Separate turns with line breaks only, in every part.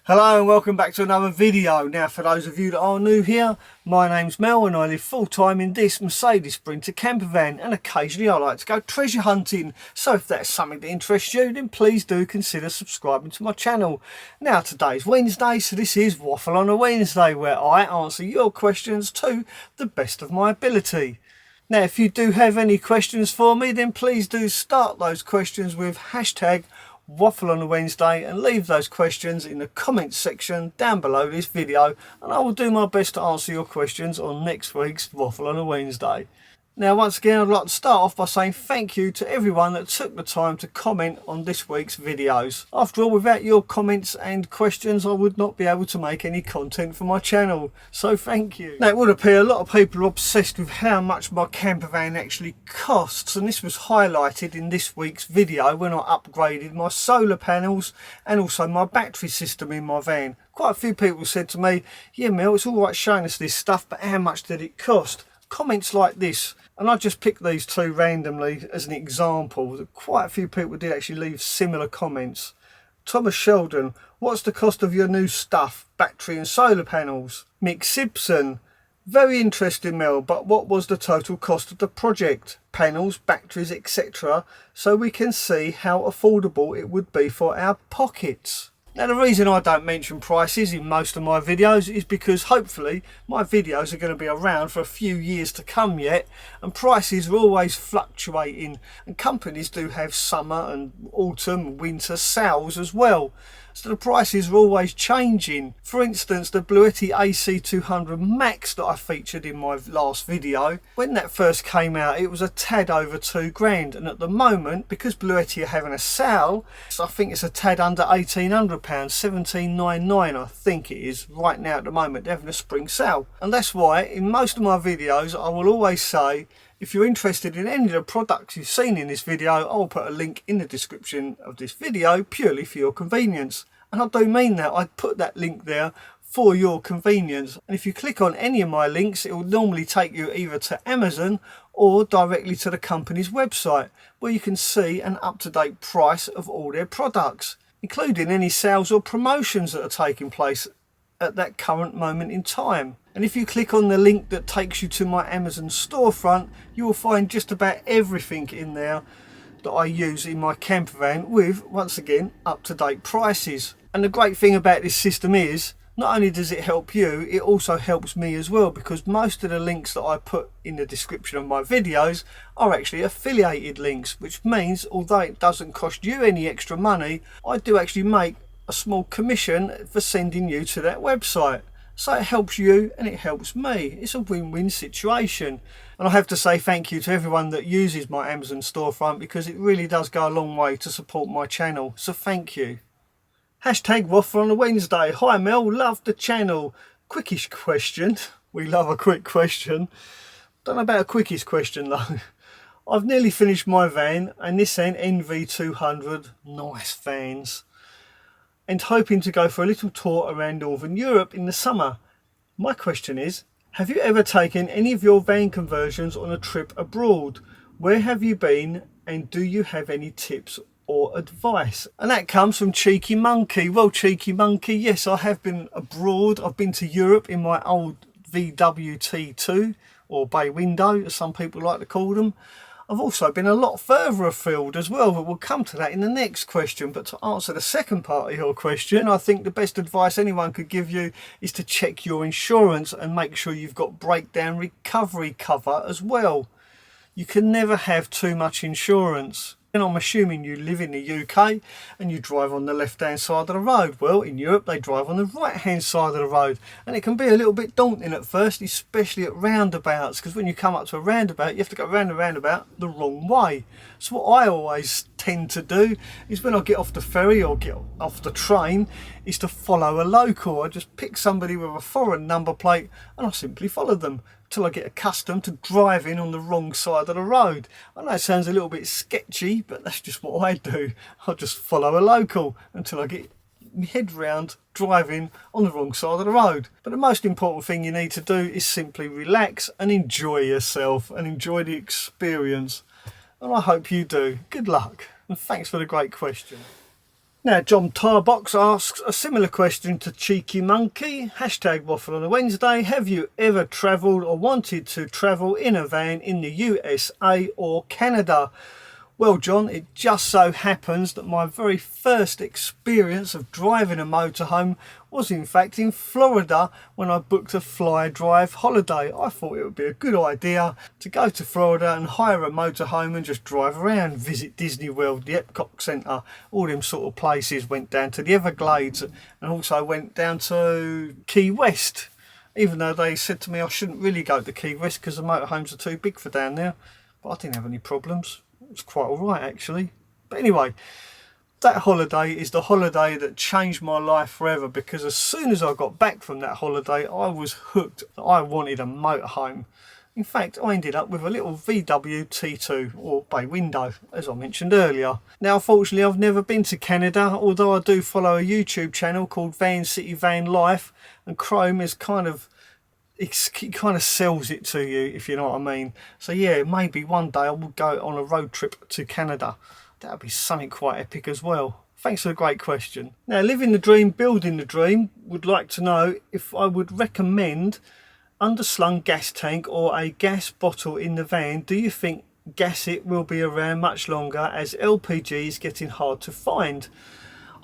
Hello and welcome back to another video. Now for those of you that are new here, my name's Mel and I live full time in this Mercedes Sprinter camper van, and occasionally I like to go treasure hunting. So if that's something that interests you, then please do consider subscribing to my channel. Now today's Wednesday, so this is Waffle on a Wednesday, where I answer your questions to the best of my ability. Now if you do have any questions for me, then please do start those questions with hashtag Waffle on a Wednesday and leave those questions in the comments section down below this video, and I will do my best to answer your questions on next week's Waffle on a Wednesday. Now once again, I'd like to start off by saying thank you to everyone that took the time to comment on this week's videos. After all, without your comments and questions, I would not be able to make any content for my channel, so thank you. Now it would appear a lot of people are obsessed with how much my camper van actually costs, and this was highlighted in this week's video when I upgraded my solar panels and also my battery system in my van. Quite a few people said to me, yeah Mel, it's alright showing us this stuff, but how much did it cost? Comments like this, and I just picked these two randomly as an example. Quite a few people did actually leave similar comments. Thomas Sheldon, what's the cost of your new stuff, battery and solar panels? Mick Simpson, very interesting Mel, but what was the total cost of the project? Panels, batteries, etc. so we can see how affordable it would be for our pockets. Now the reason I don't mention prices in most of my videos is because hopefully my videos are going to be around for a few years to come yet, and prices are always fluctuating, and companies do have summer and autumn and winter sales as well. So the prices are always changing. For instance, the Bluetti AC200 Max that I featured in my last video, when that first came out it was a tad over £2,000, and at the moment, because Bluetti are having a sale, so I think it's a tad under £1,800, £1,799 I think it is right now. At the moment they're having a spring sale, and that's why in most of my videos I will always say, if you're interested in any of the products you've seen in this video, I'll put a link in the description of this video purely for your convenience. And I do mean that, I'd put that link there for your convenience. And if you click on any of my links, it will normally take you either to Amazon or directly to the company's website, where you can see an up-to-date price of all their products, including any sales or promotions that are taking place at that current moment in time. And if you click on the link that takes you to my Amazon storefront, you will find just about everything in there that I use in my camper van, with once again up-to-date prices. And the great thing about this system is, not only does it help you, it also helps me as well, because most of the links that I put in the description of my videos are actually affiliated links, which means although it doesn't cost you any extra money, I do actually make a small commission for sending you to that website. So it helps you and it helps me. It's a win-win situation. And I have to say thank you to everyone that uses my Amazon storefront, because it really does go a long way to support my channel. So thank you. Hashtag Waffle on a Wednesday. Hi Mel, love the channel. Quickish question. We love a quick question. Don't know about a quickish question though. I've nearly finished my van, a Nissan NV200. Nice vans. And hoping to go for a little tour around Northern Europe in the summer. My question is, have you ever taken any of your van conversions on a trip abroad? Where have you been, and do you have any tips or advice? And that comes from Cheeky Monkey. Well, Cheeky Monkey, yes, I have been abroad. I've been to Europe in my old VW T2, or bay window as some people like to call them. I've also been a lot further afield as well, but we'll come to that in the next question. But to answer the second part of your question, I think the best advice anyone could give you is to check your insurance and make sure you've got breakdown recovery cover as well. You can never have too much insurance. And I'm assuming you live in the UK and you drive on the left hand side of the road. Well, in Europe they drive on the right hand side of the road, and it can be a little bit daunting at first, especially at roundabouts, because when you come up to a roundabout you have to go around the roundabout the wrong way. So what I always tend to do is, when I get off the ferry or get off the train, is to follow a local. I just pick somebody with a foreign number plate and I simply follow them till I get accustomed to driving on the wrong side of the road. I know it sounds a little bit sketchy, but that's just what I do. I just follow a local until I get my head round driving on the wrong side of the road. But the most important thing you need to do is simply relax and enjoy yourself and enjoy the experience. And I hope you do. Good luck, and thanks for the great question. Now, John Tarbox asks a similar question to Cheeky Monkey. Hashtag waffle on a Wednesday. Have you ever travelled or wanted to travel in a van in the USA or Canada? Well, John, it just so happens that my very first experience of driving a motorhome was in fact in Florida when I booked a fly drive holiday. I thought it would be a good idea to go to Florida and hire a motorhome and just drive around, visit Disney World, the Epcot Centre, all them sort of places. Went down to the Everglades and also went down to Key West, even though they said to me I shouldn't really go to Key West because the motorhomes are too big for down there. But I didn't have any problems. It was quite alright actually. But anyway, that holiday is the holiday that changed my life forever, because as soon as I got back from that holiday I was hooked. I wanted a motorhome. In fact, I ended up with a little VW T2, or bay window, as I mentioned earlier. Now, unfortunately, I've never been to Canada, although I do follow a YouTube channel called Van City Van Life, and Chrome is it kind of sells it to you, if you know what I mean. So yeah, maybe one day I will go on a road trip to Canada. That would be something quite epic as well. Thanks for the great question. Now, living the dream, building the dream, would like to know if I would recommend underslung gas tank or a gas bottle in the van. Do you think gas it will be around much longer, as LPG is getting hard to find?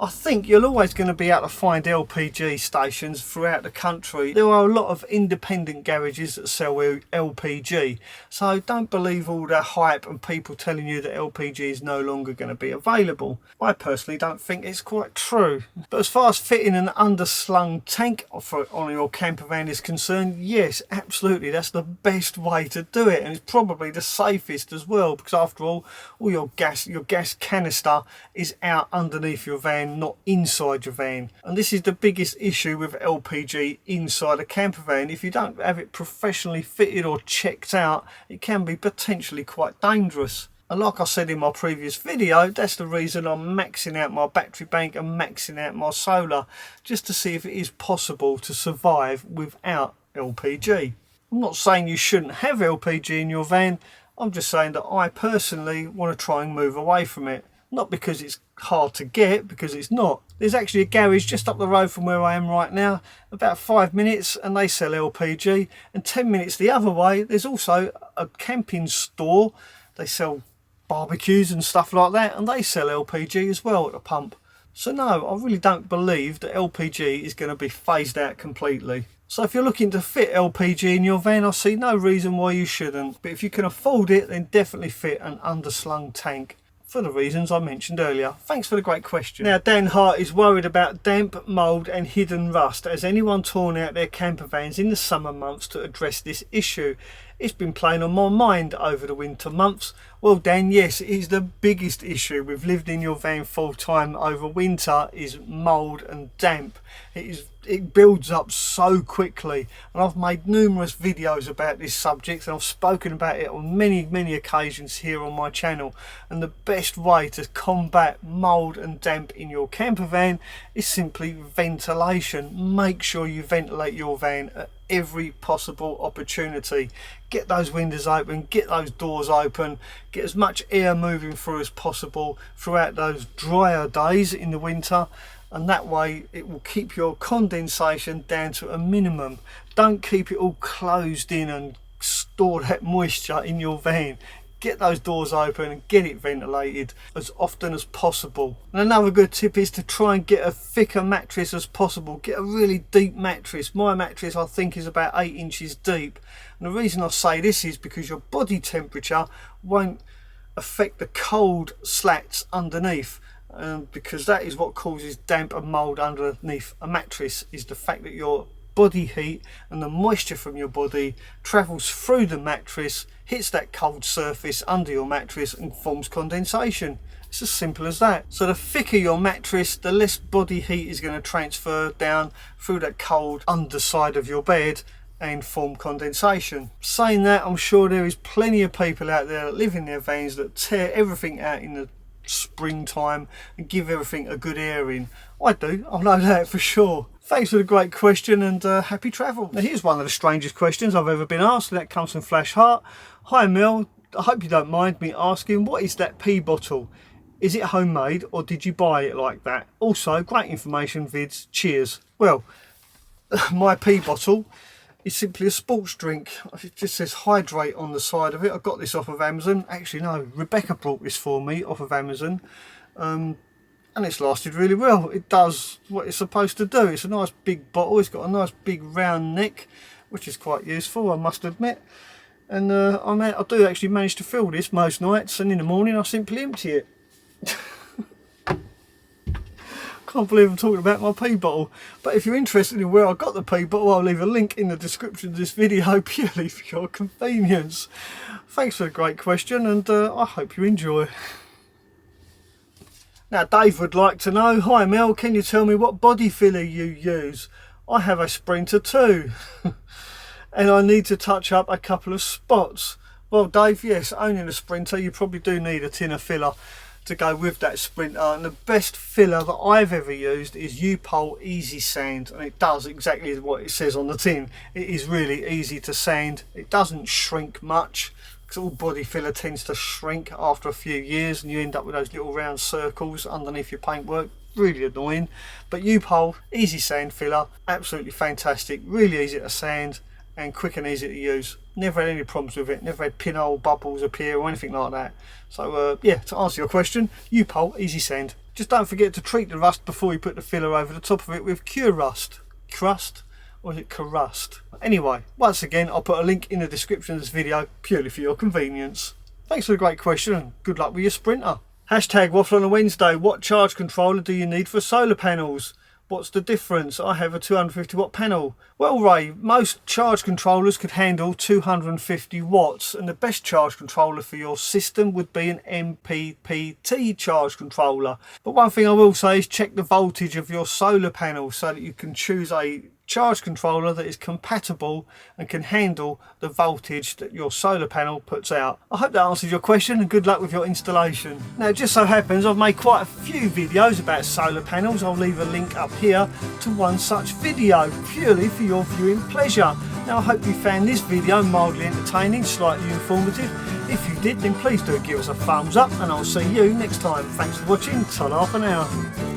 I think you're always going to be able to find LPG stations throughout the country. There are a lot of independent garages that sell LPG, so don't believe all that hype and people telling you that LPG is no longer going to be available. I personally don't think it's quite true. But as far as fitting an underslung tank on your camper van is concerned, yes, absolutely, that's the best way to do it, and it's probably the safest as well, because after all your gas canister is out underneath your van, not inside your van. And this is the biggest issue with LPG inside a camper van. If you don't have it professionally fitted or checked out, it can be potentially quite dangerous. And like I said in my previous video, that's the reason I'm maxing out my battery bank and maxing out my solar, just to see if it is possible to survive without LPG. I'm not saying you shouldn't have LPG in your van, I'm just saying that I personally want to try and move away from it. Not because it's hard to get, because it's not. There's actually a garage just up the road from where I am right now, about 5 minutes, and they sell LPG. And 10 minutes the other way, there's also a camping store. They sell barbecues and stuff like that, and they sell LPG as well at the pump. So no, I really don't believe that LPG is going to be phased out completely. So if you're looking to fit LPG in your van, I see no reason why you shouldn't. But if you can afford it, then definitely fit an underslung tank, for the reasons I mentioned earlier. Thanks for the great question. Now, Dan Hart is worried about damp, mould and hidden rust. Has anyone torn out their camper vans in the summer months to address this issue? It's been playing on my mind over the winter months. Well, Dan, yes, it is the biggest issue with living in your van full time over winter, is mould and damp. It builds up so quickly, and I've made numerous videos about this subject, and I've spoken about it on many occasions here on my channel. And the best way to combat mould and damp in your camper van is simply ventilation. Make sure you ventilate your van at every possible opportunity. Get those windows open, get those doors open, get as much air moving through as possible throughout those drier days in the winter, and that way it will keep your condensation down to a minimum. Don't keep it all closed in and store that moisture in your van. Get those doors open and get it ventilated as often as possible. And another good tip is to try and get a thicker mattress as possible. Get a really deep mattress. My mattress, I think, is about 8 inches deep. And the reason I say this is because your body temperature won't affect the cold slats underneath. Because that is what causes damp and mould underneath a mattress, is the fact that your body heat and the moisture from your body travels through the mattress, hits that cold surface under your mattress and forms condensation. It's as simple as that. So the thicker your mattress, the less body heat is going to transfer down through that cold underside of your bed and form condensation. Saying that, I'm sure there is plenty of people out there that live in their vans that tear everything out in the springtime and give everything a good airing. I do, I know that for sure. Thanks for the great question, and happy travel. Now here's one of the strangest questions I've ever been asked, and that comes from Flash Heart. Hi Mel, I hope you don't mind me asking, what is that pee bottle? Is it homemade or did you buy it like that? Also, great information vids. Cheers. Well, my pee bottle is simply a sports drink. It just says hydrate on the side of it. I got this off of Amazon. Actually, no, Rebecca brought this for me off of Amazon. And it's lasted really well. It does what it's supposed to do. It's a nice big bottle. It's got a nice big round neck, which is quite useful, I must admit. And I do actually manage to fill this most nights, and in the morning I simply empty it. Can't believe I'm talking about my pee bottle. But if you're interested in where I got the pee bottle, I'll leave a link in the description of this video purely for your convenience. Thanks for the great question, and I hope you enjoy. Now Dave would like to know, hi Mel, can you tell me what body filler you use? I have a Sprinter too and I need to touch up a couple of spots. Well Dave, yes, owning a Sprinter you probably do need a tin of filler to go with that Sprinter, and the best filler that I've ever used is U-Pole Easy Sand, and it does exactly what it says on the tin. It is really easy to sand. It doesn't shrink much, because all body filler tends to shrink after a few years and you end up with those little round circles underneath your paintwork. Really annoying. But U-Pole Easy Sand filler, absolutely fantastic, really easy to sand and quick and easy to use. Never had any problems with it, never had pinhole bubbles appear or anything like that. So yeah, to answer your question, U-Pole Easy Sand. Just don't forget to treat the rust before you put the filler over the top of it with Kurust. Crust? Or is it Kurust? Anyway, once again, I'll put a link in the description of this video purely for your convenience. Thanks for the great question and good luck with your Sprinter. Hashtag waffle on a Wednesday. What charge controller do you need for solar panels? What's the difference? I have a 250 watt panel. Well Ray, most charge controllers could handle 250 watts and the best charge controller for your system would be an MPPT charge controller. But one thing I will say is check the voltage of your solar panel so that you can choose a charge controller that is compatible and can handle the voltage that your solar panel puts out. I hope that answers your question and good luck with your installation. Now it just so happens I've made quite a few videos about solar panels. I'll leave a link up here to one such video purely for your viewing pleasure. Now I hope you found this video mildly entertaining, slightly informative. If you did, then please do give us a thumbs up and I'll see you next time. Thanks for watching. Ta-ra for now.